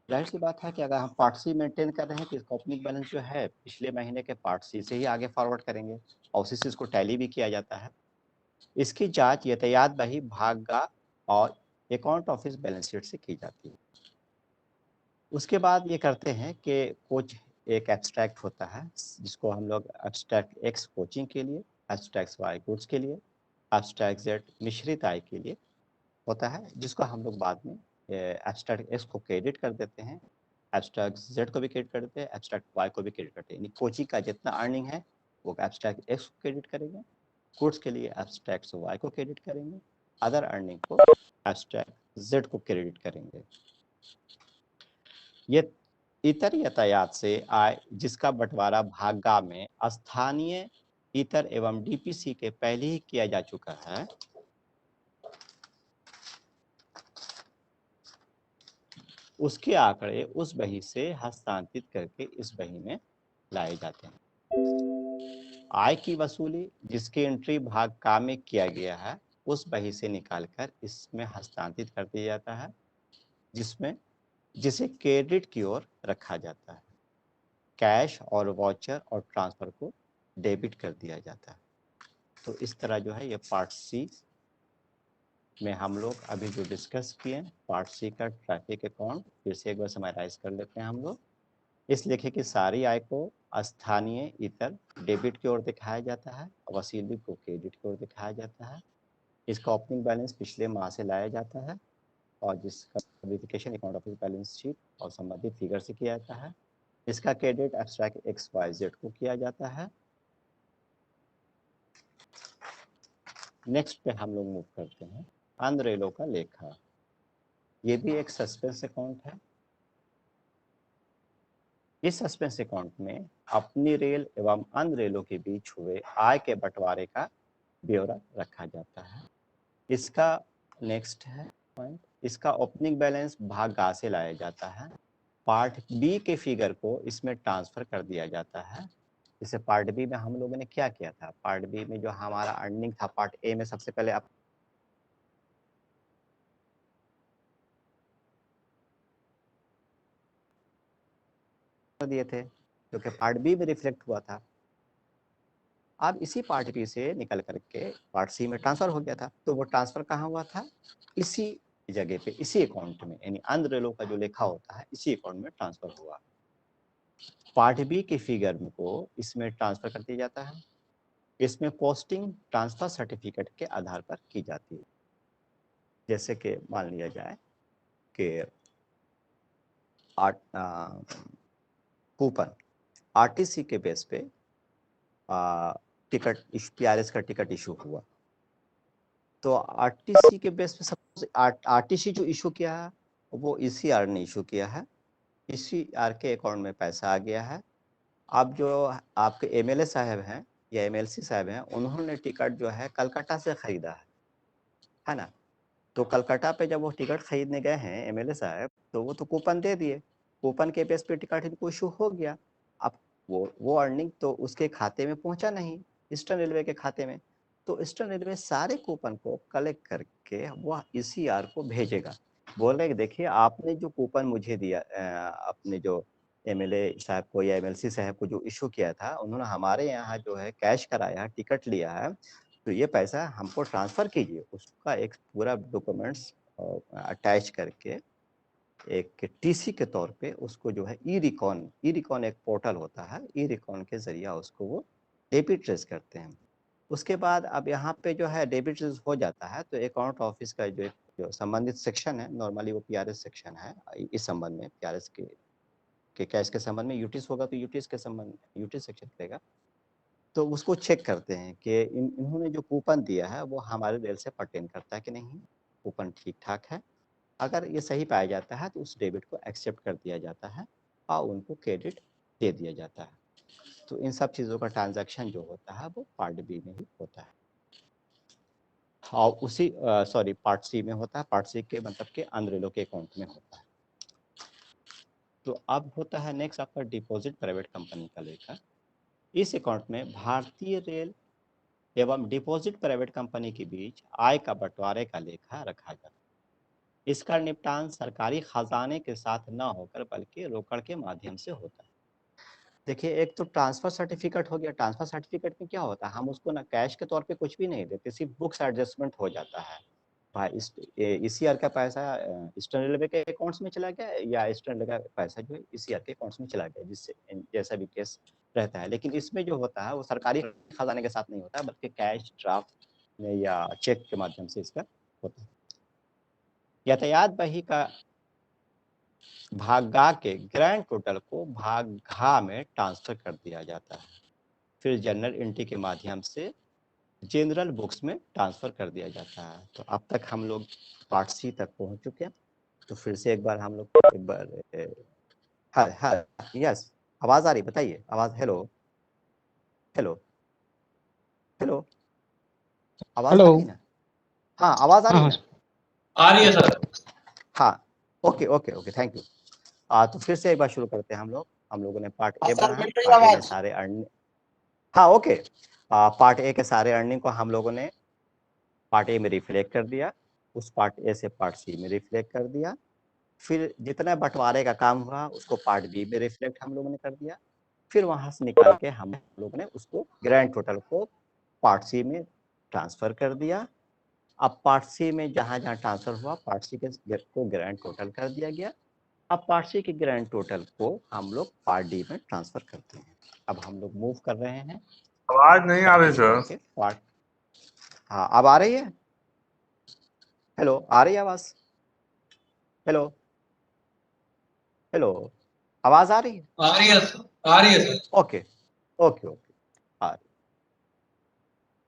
जाहिर सी बात है कि अगर हम पार्ट सी मेंटेन कर रहे हैं तो इसका ओपनिंग बैलेंस जो है पिछले महीने के पार्ट सी से ही आगे फॉरवर्ड करेंगे और उसी से इसको टैली भी किया जाता है। इसकी जांच यातायात बही भाग गा और अकाउंट ऑफिस बैलेंस शीट से की जाती है। उसके बाद ये करते हैं कि कुछ एक एब्स्ट्रैक्ट होता है जिसको हम लोग एब्स्ट्रैक्ट एक्स कोचिंग के लिए, एब्स्ट्रैक्ट वाई गुड्स के लिए, एब्स्ट्रैक्ट जेड मिश्रित आय के लिए होता है, जिसको हम लोग बाद में एब्स्ट्रैक्ट एक्स को क्रेडिट कर देते हैं, एब्स्ट्रैक्ट जेड को भी क्रेडिट कर देते हैं, एब्स्ट्रैक्ट वाई को भी क्रेडिट करते हैं। यानी कोचिंग का जितना अर्निंग है वो एब्स्ट्रैक्ट एक्स को क्रेडिट करेंगे, गुड्स के लिए एब्स्ट्रैक्ट वाई को क्रेडिट करेंगे, अदर अर्निंग को एब्स्ट्रैक्ट जेड को क्रेडिट करेंगे। ये इतर यातायात से आय जिसका बंटवारा भागा में स्थानीय इतर एवं डीपीसी के पहले ही किया जा चुका है, उसके आंकड़े उस बही से हस्तांतरित करके इस बही में लाए जाते हैं। आय की वसूली जिसकी एंट्री भाग का में किया गया है उस बही से निकालकर इसमें हस्तांतरित कर दिया जाता है, जिसे क्रेडिट की ओर रखा जाता है। कैश और वाउचर और ट्रांसफर को डेबिट कर दिया जाता है। तो इस तरह जो है ये पार्ट सी में हम लोग अभी जो डिस्कस किए, पार्ट सी का ट्रैफिक अकाउंट फिर से एक बार समराइज कर लेते हैं हम लोग। इस लेखे की सारी आय को स्थानीय इतर डेबिट की ओर दिखाया जाता है, वसूली को क्रेडिट की ओर दिखाया जाता है। इसका ओपनिंग बैलेंस पिछले माह से लाया जाता है और जिसका verification account office balance sheet और संबंधित फिगर से किया जाता है। इसका credit abstract X Y Z को किया जाता है। नेक्स्ट पे हम लोग मूव करते हैं अनरेलों का लेखा। ये भी एक सस्पेंस अकाउंट है। इस सस्पेंस अकाउंट में अपनी रेल एवं अन्य रेलों के बीच हुए आय के बंटवारे का ब्यौरा रखा जाता है। इसका नेक्स्ट है पॉइंट, इसका ओपनिंग बैलेंस भाग गा से लाया जाता है। पार्ट बी के फिगर को इसमें ट्रांसफर कर दिया जाता है। जैसे पार्ट बी में हम लोगों ने क्या किया था, पार्ट बी में जो हमारा अर्निंग था पार्ट ए में सबसे पहले दिए थे जो कि पार्ट बी में रिफ्लेक्ट हुआ था। अब इसी पार्ट बी से निकल करके पार्ट सी में ट्रांसफर हो गया था। तो वो ट्रांसफर कहाँ हुआ था, इसी जगह पे, इसी अकाउंट में, यानी अन्य रेलों का जो लेखा होता है इसी अकाउंट में ट्रांसफर हुआ। पार्ट बी के फिगर को इसमें ट्रांसफर कर दिया जाता है। इसमें पोस्टिंग ट्रांसफर सर्टिफिकेट के आधार पर की जाती है। जैसे कि मान लिया जाए कि कूपन आरटीसी के बेस पे टिकट पीआरएस का टिकट इशू हुआ, तो आरटीसी के बेस पे सबसे आरटीसी जो इशू किया है वो ईसीआर ने इशू किया है। ईसीआर के अकाउंट में पैसा आ गया है। अब जो आपके एमएलए साहब हैं या एमएलसी साहब हैं, उन्होंने टिकट जो है कलकत्ता से खरीदा है ना। तो कलकत्ता पे जब वो टिकट खरीदने गए हैं एमएलए साहब, तो वो तो कूपन दे दिए, कूपन के बेस पे टिकट इनको इशू हो गया। अब वो अर्निंग तो उसके खाते में पहुंचा नहीं, ईस्टर्न रेलवे के खाते में। तो ईस्टर्न रेलवे सारे कूपन को कलेक्ट करके वो ईसीआर को भेजेगा, बोल रहे कि देखिए आपने जो कूपन मुझे दिया, अपने जो एमएलए साहब को या एमएलसी साहब को जो इशू किया था, उन्होंने हमारे यहाँ जो है कैश कराया, टिकट लिया है, तो ये पैसा हमको ट्रांसफ़र कीजिए। उसका एक पूरा डॉक्यूमेंट्स अटैच करके एक टीसी के तौर पे उसको जो है ई रिकॉन एक पोर्टल होता है, ई रिकॉन के जरिए उसको वो डेबिट ट्रेस करते हैं। उसके बाद अब यहाँ पे जो है डेबिट ट्रेस हो जाता है, तो अकाउंट ऑफिस का जो संबंधित सेक्शन है, नॉर्मली वो पीआरएस सेक्शन है, इस संबंध में पीआरएस के कैश के संबंध में यूटीस होगा तो यूटीस के संबंध में यूटीस सेक्शन करेगा। तो उसको चेक करते हैं कि इन्होंने जो कूपन दिया है वो हमारे रेल से पर्टेन करता है कि नहीं, कूपन ठीक ठाक है। अगर ये सही पाया जाता है तो उस डेबिट को एक्सेप्ट कर दिया जाता है और उनको क्रेडिट दे दिया जाता है। तो इन सब चीज़ों का ट्रांजैक्शन जो होता है वो पार्ट बी में ही होता है और उसी पार्ट सी में होता है। पार्ट सी के मतलब के अन्य रेलों के अकाउंट में होता है। तो अब होता है नेक्स्ट आपका डिपॉजिट प्राइवेट कंपनी का लेखा। इस अकाउंट में भारतीय रेल एवं डिपॉजिट प्राइवेट कंपनी के बीच आय का बंटवारे का लेखा रखा जाता है। इसका निपटान सरकारी खजाने के साथ न होकर बल्कि रोकड़ के माध्यम से होता है। देखिए, एक तो ट्रांसफर सर्टिफिकेट हो गया। ट्रांसफर सर्टिफिकेट में क्या होता है, हम उसको ना कैश के तौर पे कुछ भी नहीं देते, सिर्फ बुक्स एडजस्टमेंट हो जाता है। भाई इस ईयर का पैसा ईस्टर्न रेलवे के अकाउंट्स में चला गया या ईस्टर्न रेलवे का पैसा जो है इस ईयर के अकाउंट्स में चला गया, जिससे जैसा भी केस रहता है। लेकिन इसमें जो होता है वो सरकारी खजाने के साथ नहीं होता, बल्कि कैश ड्राफ्ट में या चेक के माध्यम से इसका होता है। यातायात बही का भागा के ग्रैंड टोटल को भाग घा में ट्रांसफर कर दिया जाता है, फिर जनरल एंट्री के माध्यम से जनरल बुक्स में ट्रांसफर कर दिया जाता है। तो अब तक हम लोग पार्ट सी तक पहुंच चुके हैं। तो फिर से एक बार हम लोग हाँ हाँ यस, आवाज आ रही, बताइए आवाज। हेलो हेलो हेलो, आवाज आ हेलो। रही ना? हाँ, आवाज आ रही हाँ ना? आ रही है सर। हाँ, okay okay okay, thank you. तो फिर से एक बार शुरू करते हैं हम लोगों ने पार्ट ए सर पढ़ा, मिल रही पार्ट ए में आवाज? सारे अर्निंग, हाँ ओके, पार्ट ए के सारे अर्निंग को हम लोगों ने पार्ट ए में रिफ्लेक्ट कर दिया, उस पार्ट ए से पार्ट सी में रिफ्लेक्ट कर दिया, फिर जितना बंटवारे का काम हुआ उसको पार्ट बी में रिफ्लेक्ट हम लोगों ने कर दिया, फिर वहां से निकाल के हम लोगों ने उसको ग्रैंड टोटल को पार्ट सी में ट्रांसफर कर दिया। अब पार्ट सी में जहां जहां ट्रांसफर हुआ पार्ट सी को ग्रैंड टोटल कर दिया गया। अब पार्ट सी के ग्रैंड टोटल को हम लोग पार्ट डी में ट्रांसफर करते हैं। अब हम लोग मूव कर रहे हैं आवाज नहीं आ रही सर। पार्ट, हाँ अब आ रही है? हेलो, आ रही है आवाज? हेलो हेलो, आवाज आ रही है? आ रही है सर, आ रही है सर। ओके ओके ओके, आ रही।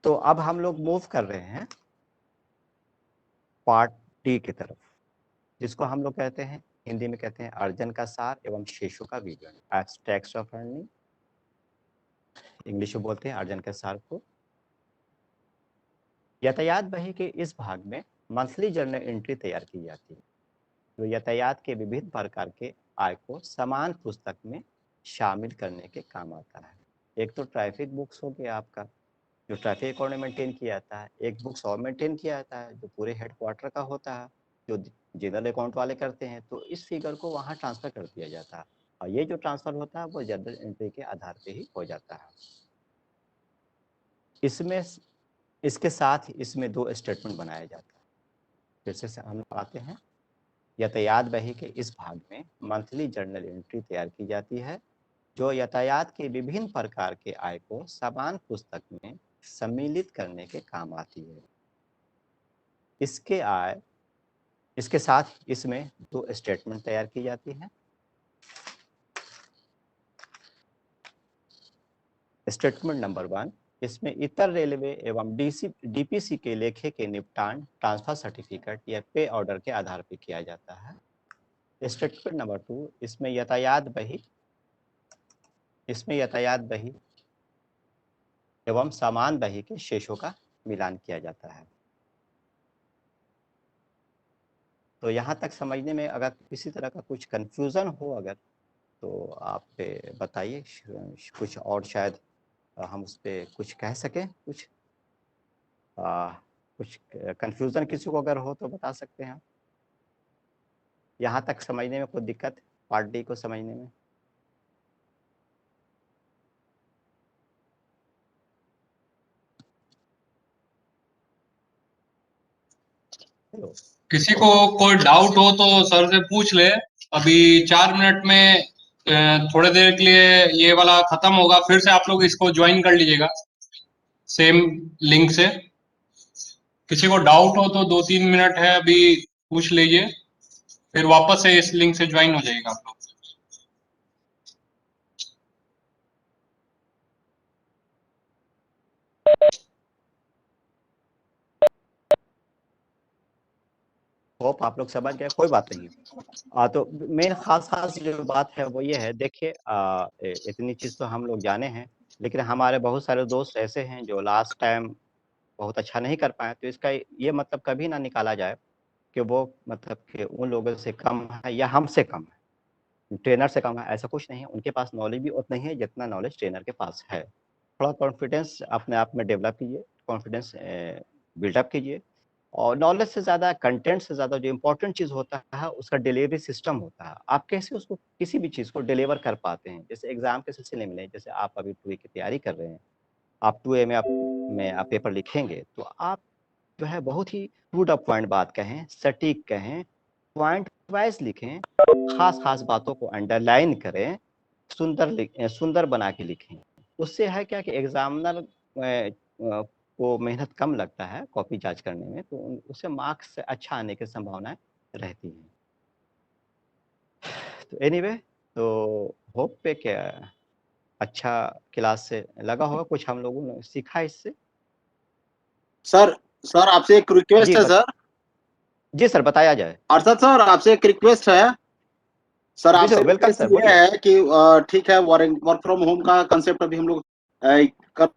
तो अब हम लोग मूव कर रहे हैं पार्ट डी की तरफ, जिसको हम लोग कहते हैं, हिंदी में कहते हैं अर्जन का सार एवं शेषों का विवरण, एब्स्ट्रैक्ट्स ऑफ अर्निंग, इंग्लिश में बोलते हैं अर्जन के सार को। यातायात बही के इस भाग में मंथली जर्नल एंट्री तैयार की जाती है, जो यातायात के विभिन्न प्रकार के आय को समान पुस्तक में शामिल करने के काम आता है। एक तो ट्रैफिक बुक्स हो गया आपका, जो ट्रैफिक अकाउंट में मेंटेन किया जाता है। एक बुक्स और मेंटेन किया जाता है जो पूरे हेडक्वार्टर का होता है, जो जनरल अकाउंट वाले करते हैं। तो इस फिगर को वहाँ ट्रांसफर कर दिया जाता है, और ये जो ट्रांसफर होता है वो जनरल एंट्री के आधार पे ही हो जाता है। इसमें इसके साथ इसमें दो स्टेटमेंट बनाया जाता है। फिर से हम आते हैं, यातायात बही के इस भाग में मंथली जर्नल एंट्री तैयार की जाती है, जो यातायात के विभिन्न प्रकार के आय को समान पुस्तक में सम्मिलित करने के काम आती है। इसके साथ इसमें दो स्टेटमेंट तैयार की जाती है। स्टेटमेंट नंबर 1, इसमें इतर रेलवे एवं डीपीसी के लेखे के निपटान ट्रांसफर सर्टिफिकेट या पे ऑर्डर के आधार पर किया जाता है। स्टेटमेंट नंबर 2, इसमें यातायात बही एवं समान बही के शेषों का मिलान किया जाता है। तो यहाँ तक समझने में अगर किसी तरह का कुछ कंफ्यूजन हो अगर, तो आप बताइए, कुछ और शायद हम उस पर कुछ कह सकें। कुछ कंफ्यूजन किसी को अगर हो तो बता सकते हैं। यहाँ तक समझने में कोई दिक्कत पार्ट डी को समझने में? हेलो, किसी को कोई डाउट हो तो सर से पूछ ले। अभी 4 मिनट में थोड़ी देर के लिए ये वाला खत्म होगा, फिर से आप लोग इसको ज्वाइन कर लीजिएगा सेम लिंक से। किसी को डाउट हो तो 2-3 मिनट है अभी, पूछ लीजिए, फिर वापस से इस लिंक से ज्वाइन हो जाएगा आप लोग। होप आप लोग समझ गए, कोई बात नहीं। तो मेन खास जो बात है वो ये है, देखिए इतनी चीज़ तो हम लोग जाने हैं, लेकिन हमारे बहुत सारे दोस्त ऐसे हैं जो लास्ट टाइम बहुत अच्छा नहीं कर पाए। तो इसका ये मतलब कभी ना निकाला जाए कि वो मतलब कि उन लोगों से कम है या हमसे कम है, ट्रेनर से कम है, ऐसा कुछ नहीं है। उनके पास नॉलेज भी उतना ही है जितना नॉलेज ट्रेनर के पास है। थोड़ा कॉन्फिडेंस अपने आप में डेवलप कीजिए, कॉन्फिडेंस बिल्डअप कीजिए, और नॉलेज से ज़्यादा, कंटेंट से ज़्यादा जो इम्पोर्टेंट चीज़ होता है उसका डिलीवरी सिस्टम होता है। आप कैसे उसको किसी भी चीज़ को डिलीवर कर पाते हैं। जैसे एग्जाम के सिलसिले में, जैसे आप अभी 2A की तैयारी कर रहे हैं, आप 2A में आप पेपर लिखेंगे तो आप जो है बहुत ही टू द पॉइंट बात कहें, सटीक कहें, पॉइंट वाइज लिखें, खास बातों को अंडरलाइन करें, सुंदर बना के लिखें। उससे है क्या कि एग्जामिनर को मेहनत कम लगता है कॉपी जांच करने में, तो उससे मार्क्स अच्छा आने की संभावनाएं रहती हैं। तो एनीवे, तो होप पे क्या अच्छा क्लास से लगा होगा, कुछ हम लोगों ने सीखा इससे। सर आपसे एक रिक्वेस्ट जी है सर। जी सर, बताया जाए। अरशद सर आपसे एक रिक्वेस्ट है सर। जी आपसे सर, वेलकम रिक्वेस्ट सर, ये बोलिए। है कि ठीक है, वर्क फ्रॉम होम का कंसेप्ट अभी हम लोग कर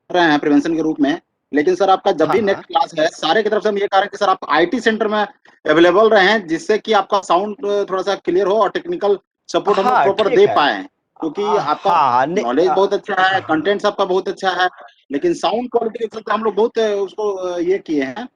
रहे हैं प्रिवेंशन के रूप में, लेकिन सर आपका जब हाँ भी हाँ नेक्स्ट क्लास है, सारे की तरफ से हम ये कह रहे हैं कि सर आप आईटी सेंटर में अवेलेबल रहें, जिससे कि आपका साउंड थोड़ा सा क्लियर हो और टेक्निकल सपोर्ट हम लोग हाँ, प्रॉपर ठीक दे है। पाए, क्योंकि आपका हाँ नॉलेज बहुत अच्छा है, हाँ कंटेंट सबका बहुत अच्छा है, लेकिन साउंड क्वालिटी के चलते हम लोग बहुत उसको ये किए हैं।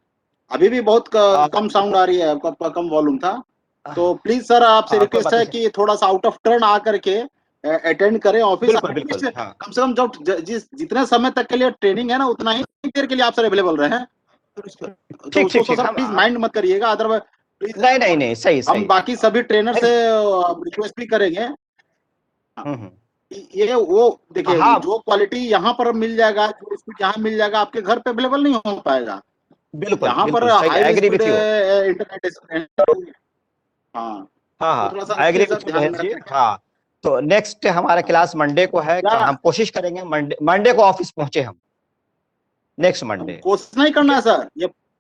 अभी भी बहुत कम साउंड आ रही है, कम वॉल्यूम था। तो प्लीज सर आपसे कोई रिक्वेस्ट बात है नहीं सर। कि थोड़ा सा आउट ऑफ टर्न आकर के अटेंड करें ऑफिस। बिल्कुल बिल्कुल, हाँ। कम से कम जब जितने समय तक के लिए ट्रेनिंग है ना, उतना ही देर के लिए आप सर अवेलेबल रहे। तो ठीक उसको ठीक ठीक, सर हम प्लीज माइंड मत करिएगा, अदरवाइज प्लीज। नहीं नहीं नहीं, सही हम सही। बाकी सभी ट्रेनर नहीं, से रिक्वेस्ट भी करेंगे। हम्म। ये वो देखिए, हाँ, जो क्वालिटी यहाँ पर मिल जाएगा, जो स्पीड यहाँ मिल जाएगा, आपके घर पे अवेलेबल नहीं हो पाएगा। बिल्कुल यहाँ पर बिल्कुल सही, high agree speed with you. Internet. हाँ, हाँ तो हाँ, थोड़ा सा I agree please sir with you ध्यान महेश में जी। रखें। हाँ, तो नेक्स्ट हमारा क्लास मंडे को है। क्या हम कोशिश करेंगे मंडे को ऑफिस पहुंचे हम, नेक्स्ट मंडे। कोशिश नहीं ठीक करना है। है सर,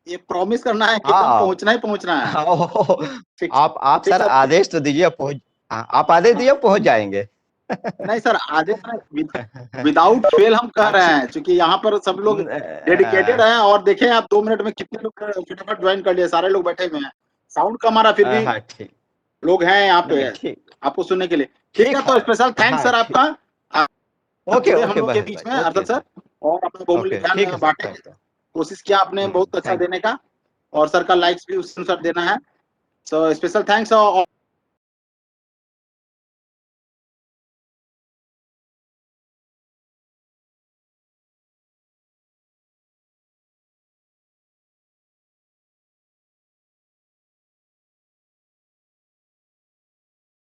ये प्रॉमिस करना है कि एकदम हाँ पहुंचना ही पहुंचना है। ठीक आप ठीक सर सर। आदेश तो दीजिए, पहुंच। हाँ, आप आदेश दीजिए, पहुंच जाएंगे। नहीं सर, आधे विदाउट फेल हम कह रहे अच्छी हैं, क्योंकि यहाँ पर सब लोग डेडिकेटेड हैं, और देखें आप 2 मिनट में कितने लोग फटाफट ज्वाइन कर लिए, सारे लोग बैठे हुए हैं। साउंड कम आ रहा, फिर भी हाँ ठीक। लोग हैं यहाँ नहीं पे नहीं, ठीक आपको सुनने के लिए। ठीक ठीक है, है। तो स्पेशल थैंक्स हाँ सर ठीक। आपका। आप ओके जुड़े हम ओके लोग के महेश बीच भाई, में ओके अरशद सर, सर। और अपना बहुमूल्य ओके, ठीक ध्यान है सर, बांटे। Thank you. कोशिश किया आपने बहुत अच्छा थैंक देने का, और सर का लाइक्स भी उस अनुसार देना है। So special thanks.